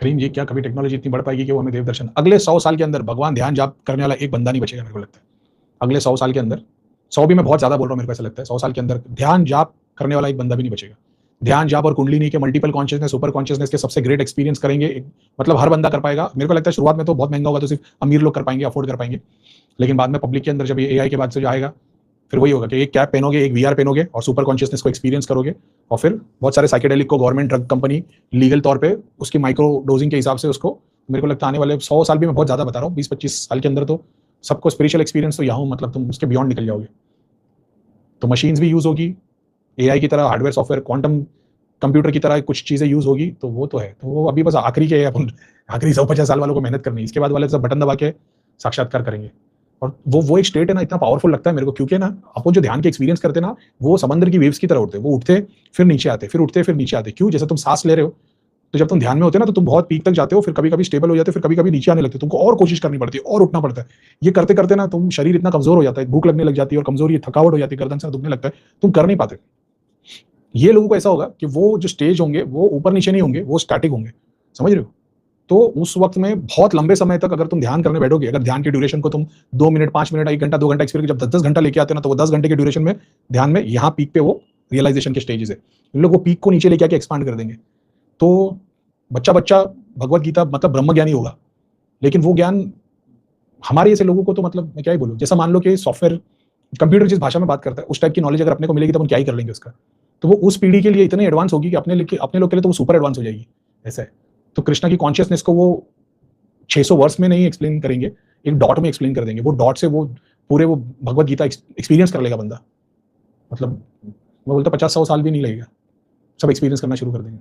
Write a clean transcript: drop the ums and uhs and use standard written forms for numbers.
करीम ये क्या कभी टेक्नोलॉजी इतनी बढ़ पाएगी कि वो हमें देव दर्शन, अगले 100 साल के अंदर भगवान ध्यान जाप करने वाला एक बंदा नहीं बचेगा मेरे को लगता है। अगले 100 साल के अंदर, 100 भी मैं बहुत ज्यादा बोल रहा हूँ, मेरे को ऐसा लगता है 100 साल के अंदर ध्यान जाप करने वाला एक बंदा भी नहीं बचेगा। ध्यान जाप और कुंडलिनी के मल्टीपल कॉन्शियसनेस, सुपर कॉन्शियसनेस के सबसे ग्रेट एक्सपीरियंस करेंगे मतलब हर बंदा कर पाएगा। मेरे को लगता है शुरुआत में तो बहुत महंगा होगा, तो सिर्फ अमीर लोग कर पाएंगे, अफोर्ड कर पाएंगे, लेकिन बाद में पब्लिक के अंदर जब ये एआई के बाद से जो आएगा, फिर वही होगा कि एक कैप पहनोगे, एक वीआर पहनोगे और सुपर कॉन्शियसनेस को एक्सपीरियंस करोगे, और फिर बहुत सारे साइकेडेलिक को गवर्नमेंट ड्रग कंपनी लीगल तौर पे उसकी माइक्रो डोजिंग के हिसाब से उसको, मेरे को लगता है आने वाले 100 साल भी, मैं बहुत ज्यादा बता रहा हूँ, 20-25 साल के अंदर तो सबको स्पिरिचुअल एक्सपीरियंस तो यहाँ मतलब तुम उसके बियॉन्ड निकल जाओगे। तो मशीन्स भी यूज होगी एआई की तरह, हार्डवेयर सॉफ्टवेयर क्वांटम कंप्यूटर की तरह कुछ चीजें यूज होगी, तो वो तो है। तो वो अभी बस आखिरी के अपन आखिरी 150 साल वालों को मेहनत करनी है, इसके बाद वाले सब बटन दबा के साक्षात्कार करेंगे। और वो एक स्टेट है ना, इतना पावरफुल लगता है मेरे को, क्योंकि ना अपन जो ध्यान के एक्सपीरियंस करते ना, वो समंदर की वेव्स की तरह उठते, वो उठते फिर नीचे आते, फिर उठते फिर नीचे आते। क्यों? जैसे तुम सांस ले रहे हो, तो जब तुम ध्यान में होते ना तो तुम बहुत पीक तक जाते हो, फिर कभी कभी स्टेबल हो जाते हो, फिर कभी कभी नीचे आने लगते हो, तुमको और कोशिश करनी पड़ती है और उठना पड़ता है। ये करते करते ना तुम शरीर इतना कमजोर हो जाता है, भूख लगने लग जाती है और कमजोरी, थकावट हो जाती है, गर्दन से दुखने लगता है, तुम कर नहीं पाते। ये लोगों को ऐसा होगा कि वो जो स्टेज होंगे वो ऊपर नीचे नहीं होंगे, वो स्टैटिक होंगे, समझ रहे हो? तो उस वक्त में बहुत लंबे समय तक अगर तुम ध्यान करने बैठोगे, अगर ध्यान की ड्यूरेशन को तुम 2 मिनट 5 मिनट 1 घंटा 2 घंटा एक्सपीरियंस जब 10-10 घंटा लेके आते हैं ना, तो वो 10 घंटे के ड्यूरेशन में ध्यान में यहाँ पीक पे वो रियलाइजेशन के स्टेजेस है, इन लोग वो पीक को नीचे लेके आके एक्सपांड कर देंगे। तो बच्चा बच्चा भगवत गीता मतलब ब्रह्म ज्ञानी होगा, लेकिन वो ज्ञान हमारे जैसे लोगों को तो मतलब मैं क्या ही बोलूं, जैसा मान लो कि सॉफ्टवेयर कंप्यूटर जिस भाषा में बात करता है उस टाइप की नॉलेज अगर अपने को मिलेगी तो हम क्या ही कर लेंगे उसका। तो वो उस पीढ़ी के लिए इतनी एडवांस होगी कि अपने लोग के लिए तो वो सुपर एडवांस हो जाएगी, ऐसा है। तो कृष्णा की कॉन्शियसनेस को वो 600 वर्ष में नहीं एक्सप्लेन करेंगे, एक डॉट में एक्सप्लेन कर देंगे। वो डॉट से वो पूरे वो भगवत गीता एक्सपीरियंस कर लेगा बंदा, मतलब मैं बोलता 50-100 साल भी नहीं लगेगा, सब एक्सपीरियंस करना शुरू कर देंगे।